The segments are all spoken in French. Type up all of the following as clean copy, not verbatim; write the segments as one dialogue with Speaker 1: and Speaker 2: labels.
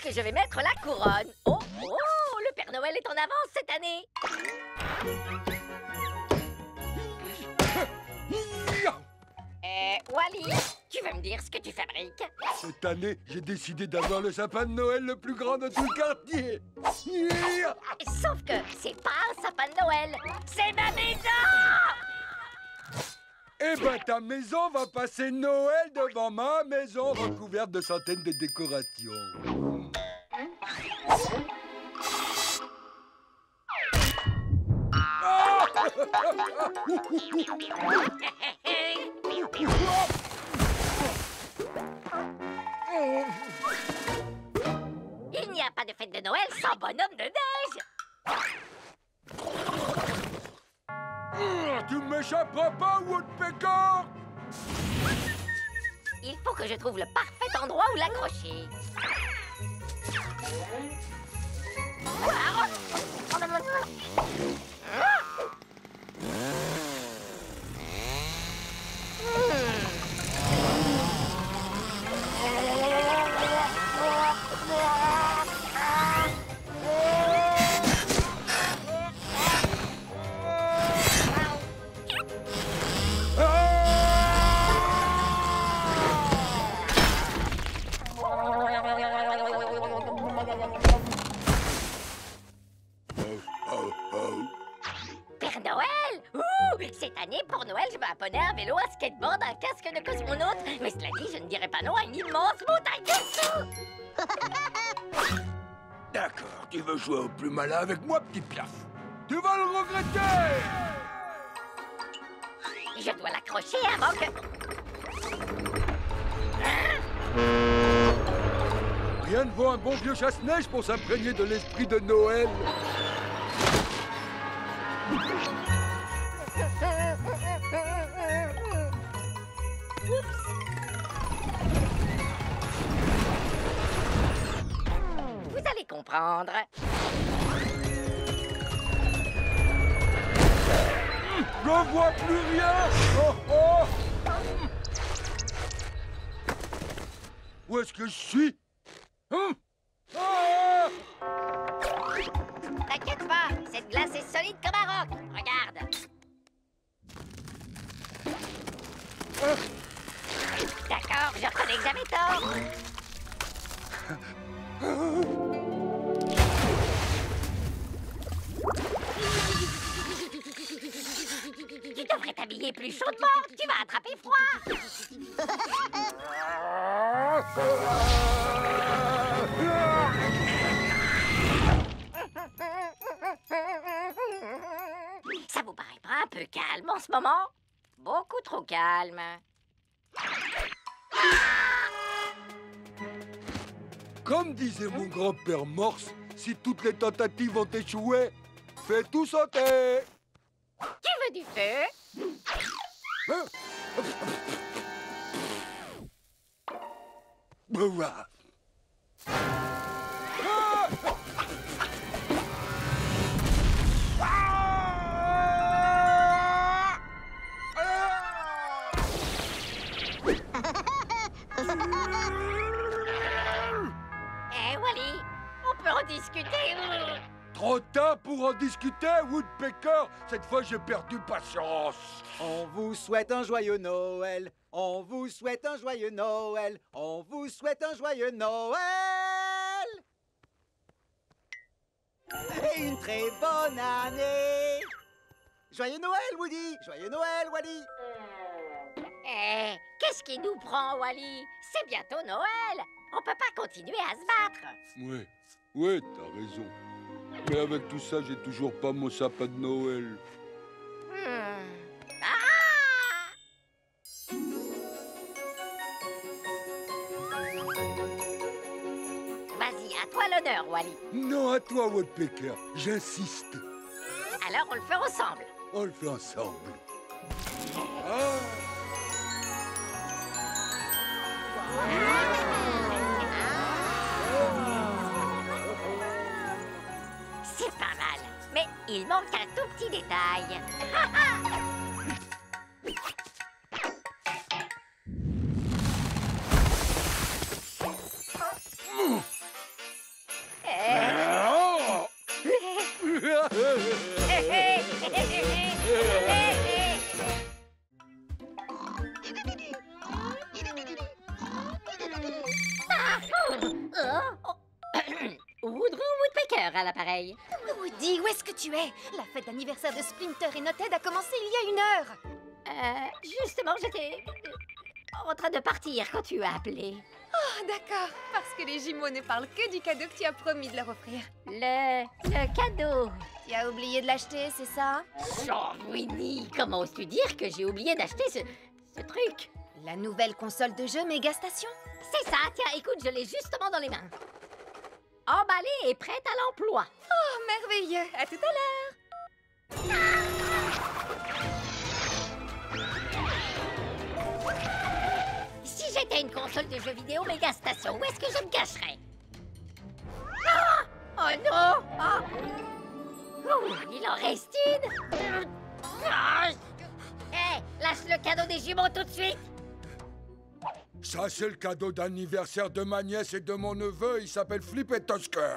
Speaker 1: pense que je vais mettre la couronne. Oh, oh, le Père Noël est en avance cette année. Wally, tu veux me dire ce que tu fabriques?
Speaker 2: Cette année, j'ai décidé d'avoir le sapin de Noël le plus grand de tout le quartier.
Speaker 1: Sauf que c'est pas un sapin de Noël, c'est ma maison!
Speaker 2: Eh ben, ta maison va passer Noël devant ma maison recouverte de centaines de décorations.
Speaker 1: Il n'y a pas de fête de Noël sans bonhomme de neige!
Speaker 2: Tu ne m'échapperas pas, Woodpecker!
Speaker 1: Il faut que je trouve le parfait endroit où l'accrocher. Père Noël! Ouh! Cette année, pour Noël, je vais abonner un vélo, un skateboard, un casque de cosmonaute. Mais cela dit, je ne dirais pas non à une immense montagne de sous!
Speaker 2: D'accord, tu veux jouer au plus malin avec moi, petit Piaf. Tu vas le regretter!
Speaker 1: Je dois l'accrocher avant que...
Speaker 2: Rien ne vaut un bon vieux chasse-neige pour s'imprégner de l'esprit de Noël.
Speaker 1: Vous allez comprendre.
Speaker 2: Je vois plus rien! Oh, oh! Où est-ce que je suis? Ah!
Speaker 1: T'inquiète pas, cette glace est solide comme un roc. Regarde. D'accord, je reconnais que j'avais tort. Tu devrais t'habiller plus chaudement, tu vas attraper froid. Ça vous paraît pas un peu calme en ce moment? Beaucoup trop calme.
Speaker 2: Comme disait mon grand-père Morse, si toutes les tentatives ont échoué, fais tout sauter.
Speaker 1: Tu veux du feu?
Speaker 2: Bouah.
Speaker 1: Eh, Wally, on peut en discuter.
Speaker 2: Trop tard pour en discuter, Woodpecker. Cette fois, j'ai perdu patience.
Speaker 3: On vous souhaite un joyeux Noël. On vous souhaite un joyeux Noël. On vous souhaite un joyeux Noël. Et une très bonne année. Joyeux Noël, Woody. Joyeux Noël, Wally.
Speaker 1: Eh, qu'est-ce qui nous prend, Wally? C'est bientôt Noël. On peut pas continuer à se battre.
Speaker 2: Ouais, t'as raison. Mais avec tout ça, j'ai toujours pas mon sapin de Noël.
Speaker 1: Ah! Vas-y, à toi l'honneur, Wally.
Speaker 2: Non, à toi, Woodpecker. J'insiste.
Speaker 1: Alors, on le fait ensemble.
Speaker 2: On le fait ensemble. Ah!
Speaker 1: C'est pas mal, mais il manque un tout petit détail. Woodpecker à l'appareil.
Speaker 4: Woody, où est-ce que tu es? La fête d'anniversaire de Splinter et Knothead a commencé il y a 1 heure.
Speaker 1: Justement, j'étais en train de partir quand tu as appelé.
Speaker 4: Oh, d'accord. Parce que les jumeaux ne parlent que du cadeau que tu as promis de leur offrir.
Speaker 1: Le cadeau.
Speaker 4: Tu as oublié de l'acheter, c'est ça?
Speaker 1: Oh, Winnie, comment oses-tu dire que j'ai oublié d'acheter ce truc?
Speaker 4: La nouvelle console de jeu Mega Station?
Speaker 1: C'est ça, tiens, écoute, je l'ai justement dans les mains. Emballée et prête à l'emploi.
Speaker 4: Oh, merveilleux. À tout à l'heure.
Speaker 1: Si j'étais une console de jeux vidéo Mega Station, où est-ce que je me cacherais? Ah! Oh non! Ah! Ouh, il en reste une! Ah! Hé, lâche le cadeau des jumeaux tout de suite!
Speaker 2: Ça, c'est le cadeau d'anniversaire de ma nièce et de mon neveu. Il s'appelle Flip et Tusker.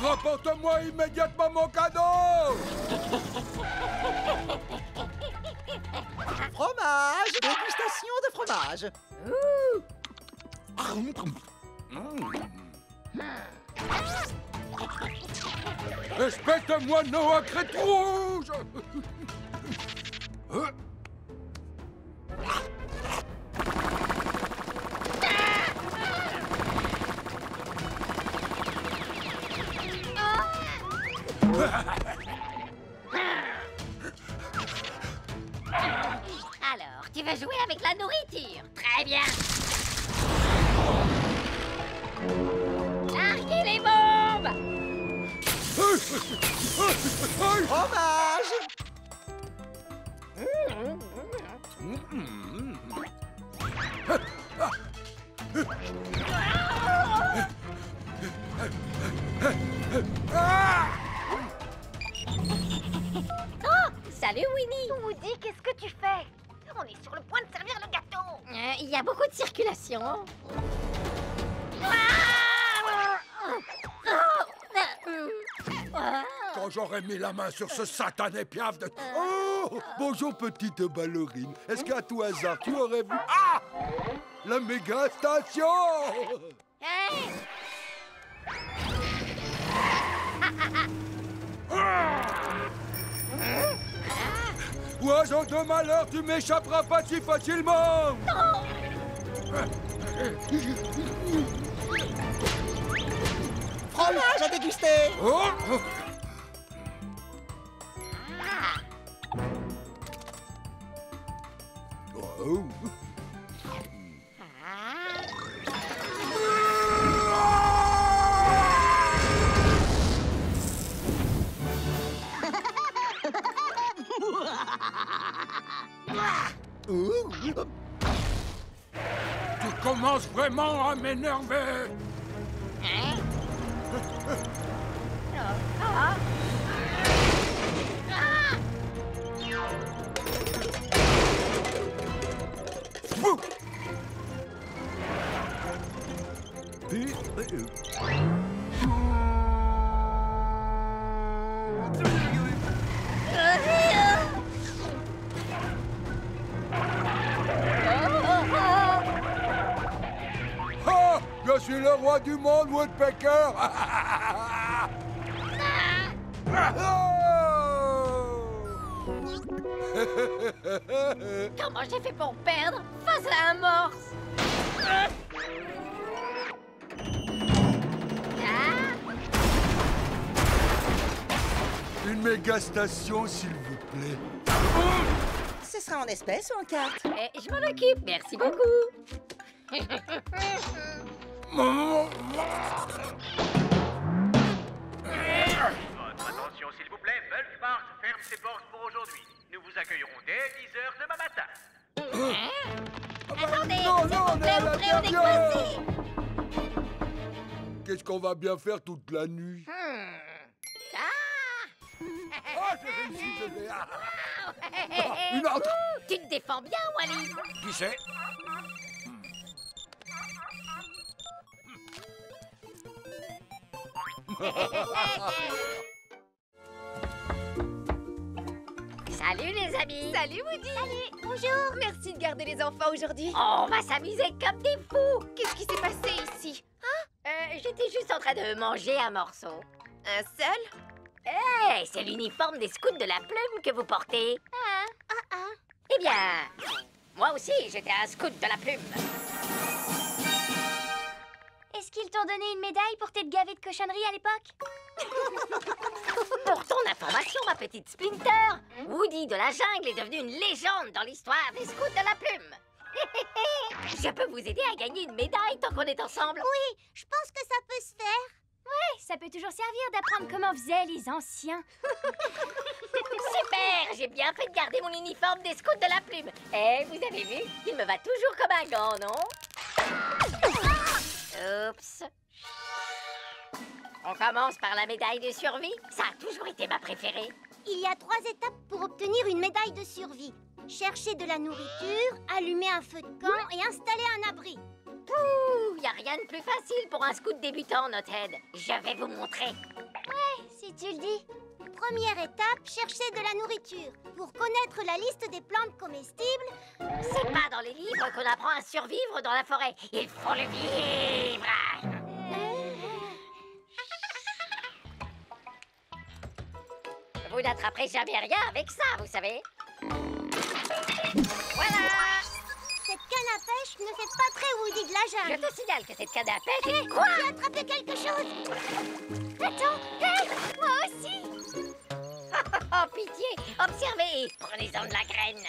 Speaker 2: Rapporte-moi immédiatement mon cadeau!
Speaker 3: Fromage! Dégustation de fromage!
Speaker 2: Respecte-moi, Noah Crête Rouge!
Speaker 1: Alors, tu veux jouer avec la nourriture? Très bien! Larguez les bombes!
Speaker 3: Fromage!
Speaker 1: Oh! Salut, Winnie!
Speaker 4: Woody, qu'est-ce que tu fais? On est sur le point de servir le gâteau.
Speaker 1: Il y a beaucoup de circulation.
Speaker 2: Quand j'aurais mis la main sur ce satané piaf de... Oh! Bonjour, petite ballerine. Est-ce qu'à tout hasard, tu aurais vu... Ah! La méga station!
Speaker 1: Hey!
Speaker 2: Oiseau de malheur, tu m'échapperas pas si facilement!
Speaker 3: Fromage à déguster!
Speaker 2: Oh! Oh! Tu commences vraiment à m'énerver! Ah! Je suis le roi du monde, Woodpecker!
Speaker 1: Comment j'ai fait pour perdre face à un morse?
Speaker 2: Une méga station, s'il vous plaît.
Speaker 3: Ce sera en espèces ou en carte?
Speaker 1: Je m'en occupe, merci beaucoup.
Speaker 5: Votre attention, s'il vous plaît. Bulkmart ferme ses portes pour aujourd'hui. Nous vous accueillerons dès 10h demain matin.
Speaker 1: Attendez,
Speaker 2: non,
Speaker 1: s'il
Speaker 2: non,
Speaker 1: vous plaît,
Speaker 2: non,
Speaker 1: ouvrez, on est
Speaker 2: non.
Speaker 1: coincés.
Speaker 2: Qu'est-ce qu'on va bien faire toute la nuit.
Speaker 1: Ah!
Speaker 2: Oh, j'ai réussi, je l'ai. Une autre.
Speaker 1: Tu te défends bien, Wally.
Speaker 2: Qui c'est?
Speaker 1: Salut, les amis.
Speaker 4: Salut Woody. Salut. Bonjour. Merci de garder les enfants aujourd'hui.
Speaker 1: On va s'amuser comme des fous.
Speaker 4: Qu'est-ce qui s'est passé ici?
Speaker 1: J'étais juste en train de manger un morceau.
Speaker 4: Un seul?
Speaker 1: Hey, c'est l'uniforme des scouts de la plume que vous portez. Eh bien, moi aussi, j'étais un scout de la plume.
Speaker 4: Est-ce qu'ils t'ont donné une médaille pour t'être gavé de cochonneries à l'époque?
Speaker 1: Pour ton information, ma petite Splinter, Woody de la jungle est devenu une légende dans l'histoire des scouts de la plume. Je peux vous aider à gagner une médaille tant qu'on est ensemble.
Speaker 4: Oui, je pense que ça peut se faire. Ouais, ça peut toujours servir d'apprendre comment faisaient les anciens.
Speaker 1: Super, j'ai bien fait de garder mon uniforme des scouts de la plume. Eh, vous avez vu, il me va toujours comme un gant, non? Oups. On commence par la médaille de survie. Ça a toujours été ma préférée.
Speaker 6: Il y a 3 étapes pour obtenir une médaille de survie. Chercher de la nourriture, allumer un feu de camp et installer un abri.
Speaker 1: Ouh, y a rien de plus facile pour un scout débutant, Nothead. Je vais vous montrer.
Speaker 6: Si tu le dis. Première étape, chercher de la nourriture. Pour connaître la liste des plantes comestibles,
Speaker 1: C'est pas dans les livres qu'on apprend à survivre dans la forêt. Il faut le vivre. Vous n'attraperez jamais rien avec ça, vous savez. Voilà.
Speaker 6: cette canne à pêche ne fait pas très Woody de la
Speaker 1: Je
Speaker 6: jungle.
Speaker 1: te signale que cette canne à pêche... Quoi?
Speaker 6: J'ai attrapé quelque chose.
Speaker 4: Attends, hé, moi aussi.
Speaker 1: Oh, pitié! Observez! Prenez-en de la graine!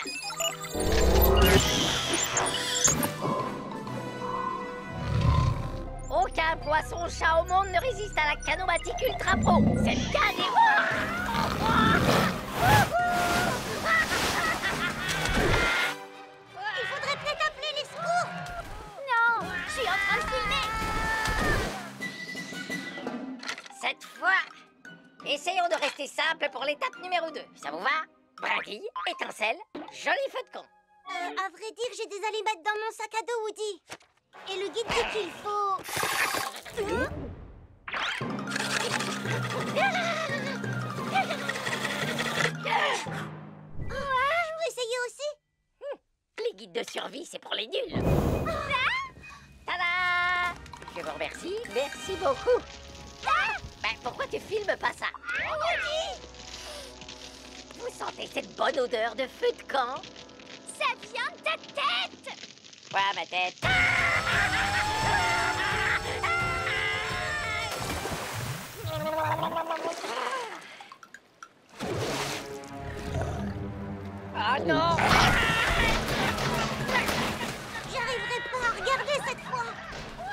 Speaker 1: Aucun poisson-chat au monde ne résiste à la canomatique ultra pro! Cette canne est...
Speaker 6: Il faudrait peut-être appeler les secours.
Speaker 4: Non, je suis en train de filmer.
Speaker 1: Cette fois, essayons de rester simple pour l'étape numéro 2. Ça vous va? Brindille, étincelle, joli feu de camp.
Speaker 6: À vrai dire, j'ai des allumettes dans mon sac à dos, Woody. Et le guide dit qu'il faut... Je peux essayer aussi?
Speaker 1: Les guides de survie, c'est pour les nuls. Tada! Je vous remercie. Merci beaucoup. Ben, pourquoi tu filmes pas ça? Vous sentez cette bonne odeur de feu de camp?
Speaker 4: Ça vient de ta tête.
Speaker 1: Quoi, ma tête? Oh non!
Speaker 6: J'arriverai pas à regarder cette fois.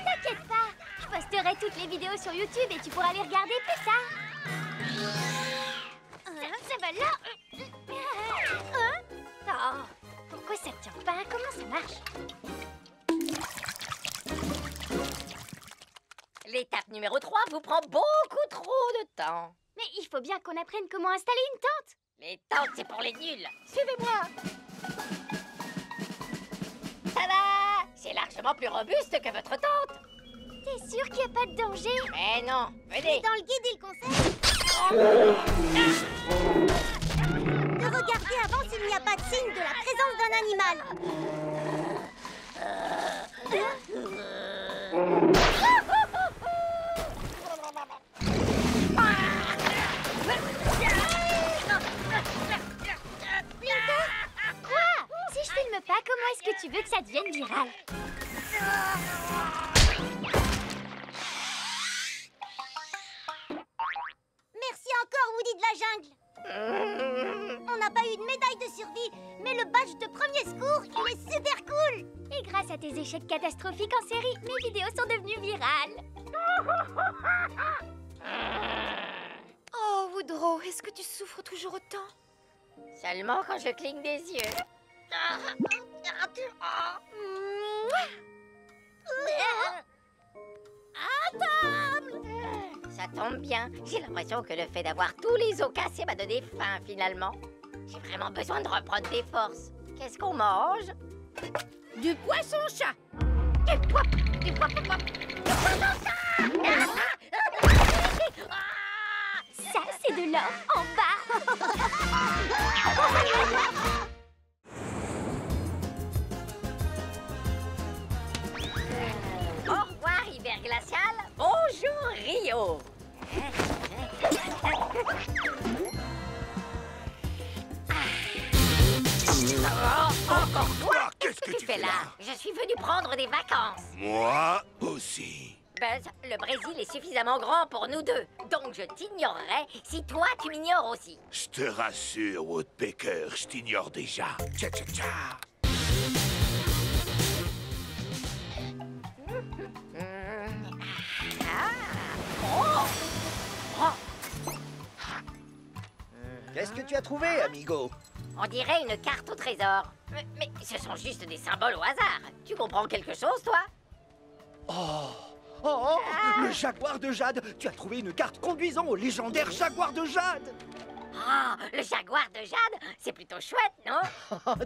Speaker 4: T'inquiète pas, je posterai toutes les vidéos sur YouTube et tu pourras les regarder plus tard. Ça va là. Oh, pourquoi ça tient pas? Comment ça marche?
Speaker 1: L'étape numéro 3 vous prend beaucoup trop de temps.
Speaker 4: Mais il faut bien qu'on apprenne comment installer une tente.
Speaker 1: Les tentes, c'est pour les nuls. Suivez-moi. Tada! C'est largement plus robuste que votre tente.
Speaker 4: T'es sûr qu'il n'y a pas de danger?
Speaker 1: Mais non, venez.
Speaker 6: Dans le guide, il conseille de regarder avant s'il n'y a pas de signe de la présence d'un animal.
Speaker 4: Quoi? Si je filme pas, comment est-ce que tu veux que ça devienne viral?
Speaker 6: Merci encore, Woody de la jungle. On n'a pas eu de médaille de survie, mais le badge de premier secours, il est super cool.
Speaker 4: Et grâce à tes échecs catastrophiques en série, mes vidéos sont devenues virales. Oh, Woodrow, est-ce que tu souffres toujours autant?
Speaker 1: Seulement quand je cligne des yeux.
Speaker 6: À table.
Speaker 1: Ça tombe bien. J'ai l'impression que le fait d'avoir tous les os cassés m'a donné faim, finalement. J'ai vraiment besoin de reprendre des forces. Qu'est-ce qu'on mange? Du poisson-chat. Du poisson-chat.
Speaker 6: Ça, c'est de l'or en bas.
Speaker 1: Au revoir, hiver glacial. Bonjour, Rio. Encore toi?
Speaker 2: Qu'est-ce que tu fais là?
Speaker 1: Je suis venu prendre des vacances.
Speaker 2: Moi aussi.
Speaker 1: Buzz, le Brésil est suffisamment grand pour nous deux. Donc je t'ignorerai si toi tu m'ignores aussi.
Speaker 2: Je te rassure, Woodpecker, je t'ignore déjà. Tcha tcha tcha.
Speaker 3: Qu'est-ce que tu as trouvé, amigo?
Speaker 1: On dirait une carte au trésor. Mais ce sont juste des symboles au hasard. Tu comprends quelque chose, toi?
Speaker 3: Oh, le jaguar de Jade! Tu as trouvé une carte conduisant au légendaire jaguar de Jade!
Speaker 1: Ah, le jaguar de Jade, c'est plutôt chouette, non?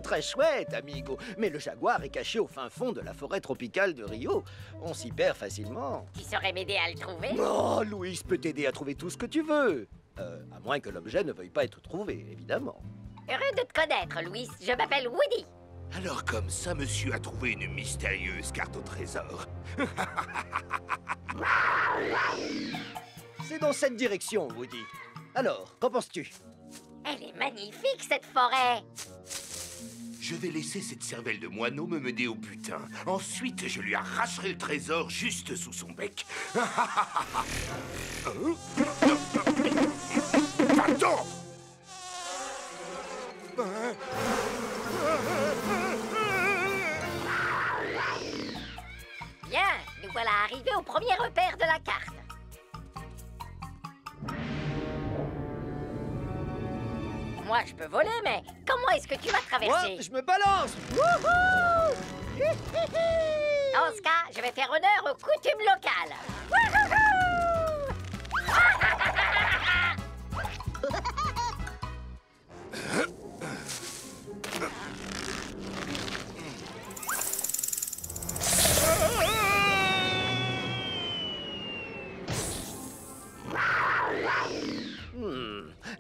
Speaker 3: Très chouette, amigo. Mais le jaguar est caché au fin fond de la forêt tropicale de Rio. On s'y perd facilement.
Speaker 1: Tu saurais m'aider à le trouver?
Speaker 3: Oh, Louis peut t'aider à trouver tout ce que tu veux. À moins que l'objet ne veuille pas être trouvé, évidemment.
Speaker 1: Heureux de te connaître, Louis. Je m'appelle Woody.
Speaker 2: Alors comme ça, monsieur a trouvé une mystérieuse carte au trésor.
Speaker 3: C'est dans cette direction, Woody. Alors, qu'en penses-tu?
Speaker 1: Elle est magnifique, cette forêt.
Speaker 2: Je vais laisser cette cervelle de moineau me mener au butin. Ensuite, je lui arracherai le trésor juste sous son bec. Va-t'en!
Speaker 1: Bien, nous voilà arrivés au premier repère de la carte. Moi, je peux voler, mais comment est-ce que tu vas traverser?
Speaker 3: Moi, je me balance!
Speaker 1: Wouhou! Dans ce cas, je vais faire honneur aux coutumes locales.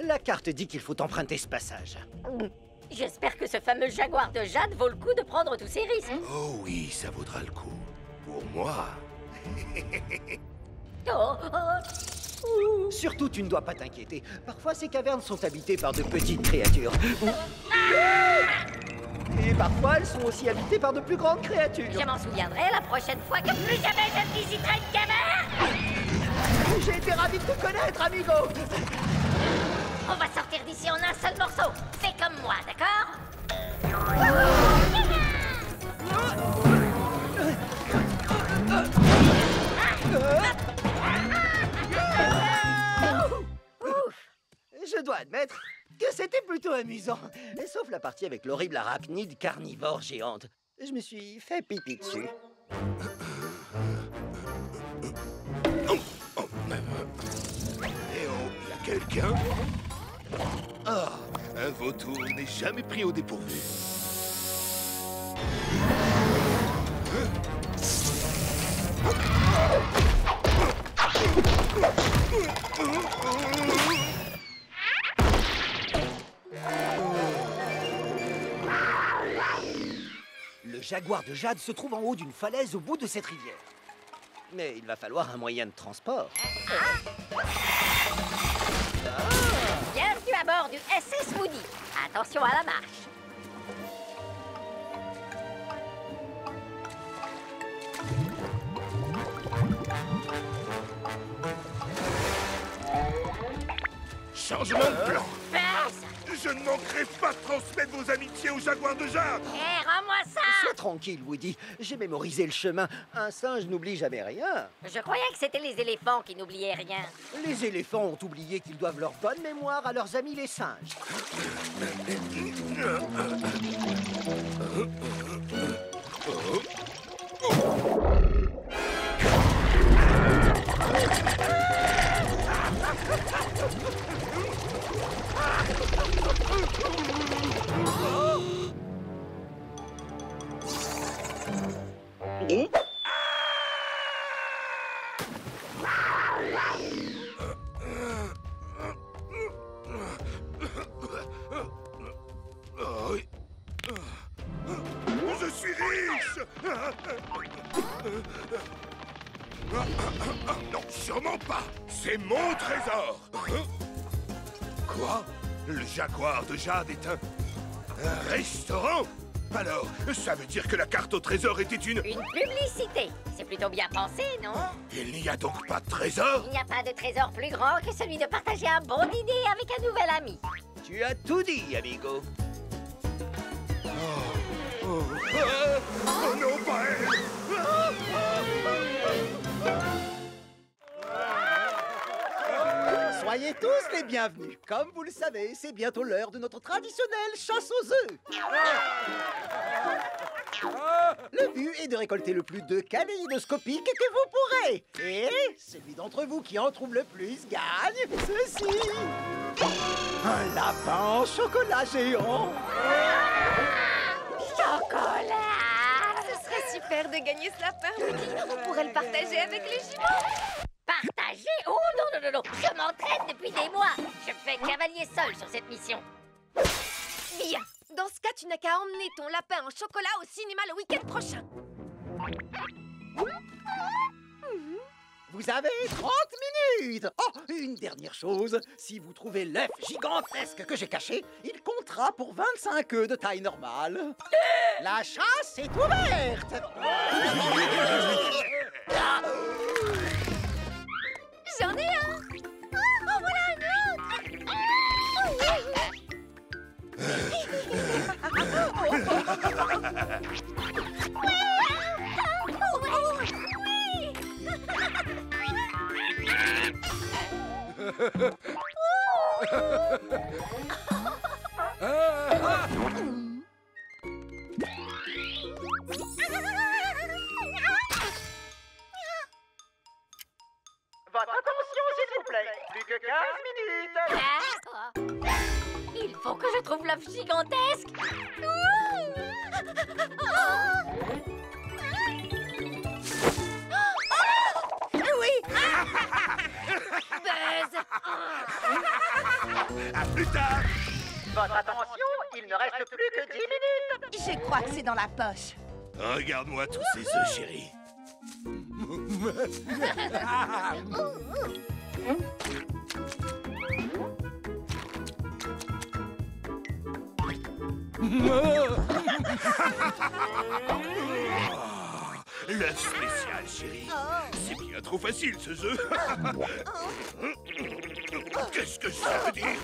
Speaker 3: La carte dit qu'il faut emprunter ce passage.
Speaker 1: J'espère que ce fameux jaguar de Jade vaut le coup de prendre tous ces risques.
Speaker 2: Oh oui, ça vaudra le coup. Pour moi.
Speaker 3: Surtout, tu ne dois pas t'inquiéter. Parfois, ces cavernes sont habitées par de petites créatures. Et parfois, elles sont aussi habitées par de plus grandes créatures.
Speaker 1: Je m'en souviendrai la prochaine fois que plus jamais je ne visiterai une caverne.
Speaker 3: J'ai été ravi de te connaître, amigo.
Speaker 1: On va sortir d'ici en un seul morceau. Fais comme moi, d'accord?
Speaker 3: Je dois admettre que c'était plutôt amusant. Sauf la partie avec l'horrible arachnide carnivore géante. Je me suis fait pipi dessus.
Speaker 2: Eh oh, y a quelqu'un? Ah, un vautour n'est jamais pris au dépourvu.
Speaker 3: Le jaguar de Jade se trouve en haut d'une falaise au bout de cette rivière. Mais il va falloir un moyen de transport.
Speaker 1: Bienvenue à bord du SS Woody. Attention à la marche.
Speaker 2: Changement de plan.
Speaker 1: Passe!
Speaker 2: Je ne manquerai pas de transmettre vos amitiés au jaguar de Jade.
Speaker 1: Hé, rends-moi ça!
Speaker 3: Sois tranquille, Woody. J'ai mémorisé le chemin. Un singe n'oublie jamais rien.
Speaker 1: Je croyais que c'était les éléphants qui n'oubliaient rien.
Speaker 3: Les éléphants ont oublié qu'ils doivent leur bonne mémoire à leurs amis les singes.
Speaker 2: Sûrement pas. C'est mon trésor. Hein? Quoi? Le Jaguar de Jade est un restaurant? Alors, ça veut dire que la carte au trésor était une
Speaker 1: publicité. C'est plutôt bien pensé, non?
Speaker 2: Il n'y a donc pas de trésor?
Speaker 1: Il n'y a pas de trésor plus grand que celui de partager un bon dîner avec un nouvel ami.
Speaker 3: Tu as tout dit, amigo.
Speaker 2: Oh non, pas elle!
Speaker 3: Soyez tous les bienvenus. Comme vous le savez, c'est bientôt l'heure de notre traditionnelle chasse aux œufs. Le but est de récolter le plus de kaléidoscopiques que vous pourrez. Et celui d'entre vous qui en trouve le plus gagne ceci. Un lapin en chocolat géant.
Speaker 1: Chocolat!
Speaker 4: Ce serait super de gagner ce lapin, Woody. On pourrait le partager avec les jumeaux.
Speaker 1: Partager? Oh non, non, non, non! Je m'entraîne depuis des mois! Je fais cavalier seul sur cette mission.
Speaker 4: Bien. Dans ce cas, tu n'as qu'à emmener ton lapin en chocolat au cinéma le week-end prochain.
Speaker 3: Vous avez 30 minutes. Oh, une dernière chose. Si vous trouvez l'œuf gigantesque que j'ai caché, il comptera pour 25 œufs de taille normale. La chasse est ouverte.
Speaker 4: J'en ai un. Oh, voilà un autre.
Speaker 3: Votre attention, s'il vous plaît. Plus que 15 minutes.
Speaker 1: Il faut que je trouve l'œuf gigantesque.
Speaker 4: Oui.
Speaker 1: Buzz!
Speaker 2: À plus tard!
Speaker 3: Votre attention, il ne reste plus que 10 minutes.
Speaker 7: Je crois que c'est dans la poche.
Speaker 2: Regarde-moi tous ces œufs, chérie. L'œuf spécial, chérie. C'est bien trop facile, ce œuf. Qu'est-ce que ça veut dire?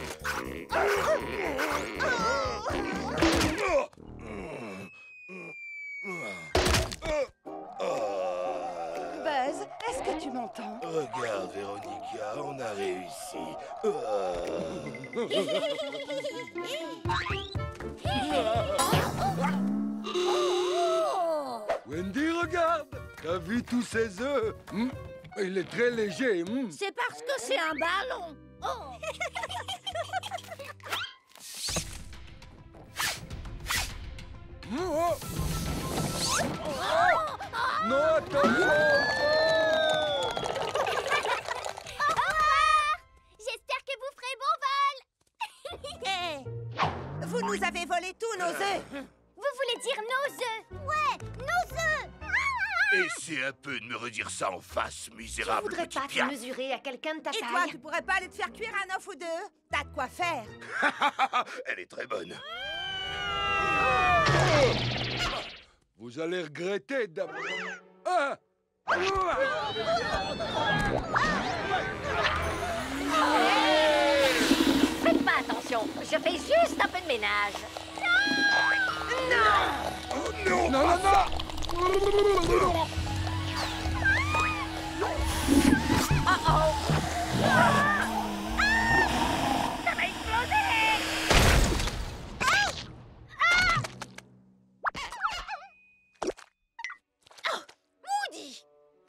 Speaker 7: Buzz, est-ce que tu m'entends?
Speaker 2: Regarde, Véronica, on a réussi.
Speaker 8: Wendy, regarde! T'as vu tous ces œufs? Il est très léger.
Speaker 7: C'est parce que c'est un ballon.
Speaker 8: Non, attention!
Speaker 6: J'espère que vous ferez bon vol.
Speaker 7: Vous nous avez volé tous nos œufs.
Speaker 6: Vous voulez dire nos œufs? Ouais, nos œufs.
Speaker 2: Essaie un peu de me redire ça en face,
Speaker 4: Je
Speaker 2: misérable
Speaker 4: voudrais
Speaker 2: petit
Speaker 4: pas te
Speaker 2: piaf.
Speaker 4: mesurer à quelqu'un de ta
Speaker 7: Et toi,
Speaker 4: taille.
Speaker 7: tu pourrais pas aller te faire cuire un œuf ou deux? T'as de quoi faire.
Speaker 2: Elle est très bonne.
Speaker 8: Vous allez regretter d'abord. Ah!
Speaker 1: Faites pas attention, je fais juste un peu de ménage.
Speaker 8: Non, non, non!
Speaker 1: Oh-oh! Ça va exploser!
Speaker 4: Woody!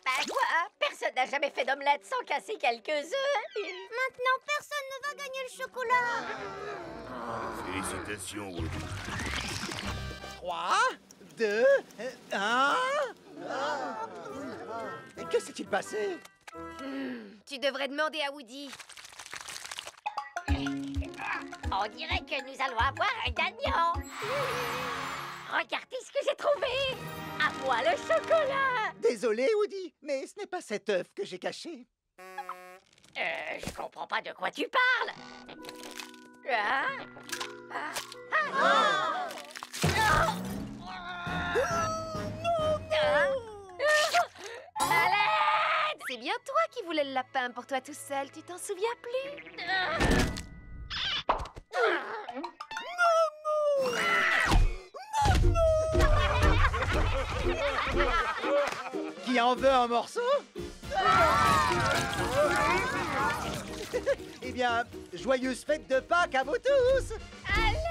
Speaker 1: Ben quoi? Personne n'a jamais fait d'omelette sans casser quelques œufs.
Speaker 6: Maintenant, personne ne va gagner le chocolat.
Speaker 2: Félicitations, Woody.
Speaker 3: 3, 2, 1. Mais que s'est-il passé?
Speaker 4: Tu devrais demander à Woody.
Speaker 1: On dirait que nous allons avoir un gagnant. Regardez ce que j'ai trouvé. À moi le chocolat.
Speaker 3: Désolé, Woody, mais ce n'est pas cet œuf que j'ai caché.
Speaker 1: Je comprends pas de quoi tu parles. Hein? À l'aide!
Speaker 4: C'est bien toi qui voulais le lapin pour toi tout seul, tu t'en souviens plus?
Speaker 3: Qui en veut un morceau? Eh bien, joyeuse fête de Pâques à vous tous!
Speaker 1: À l'aide!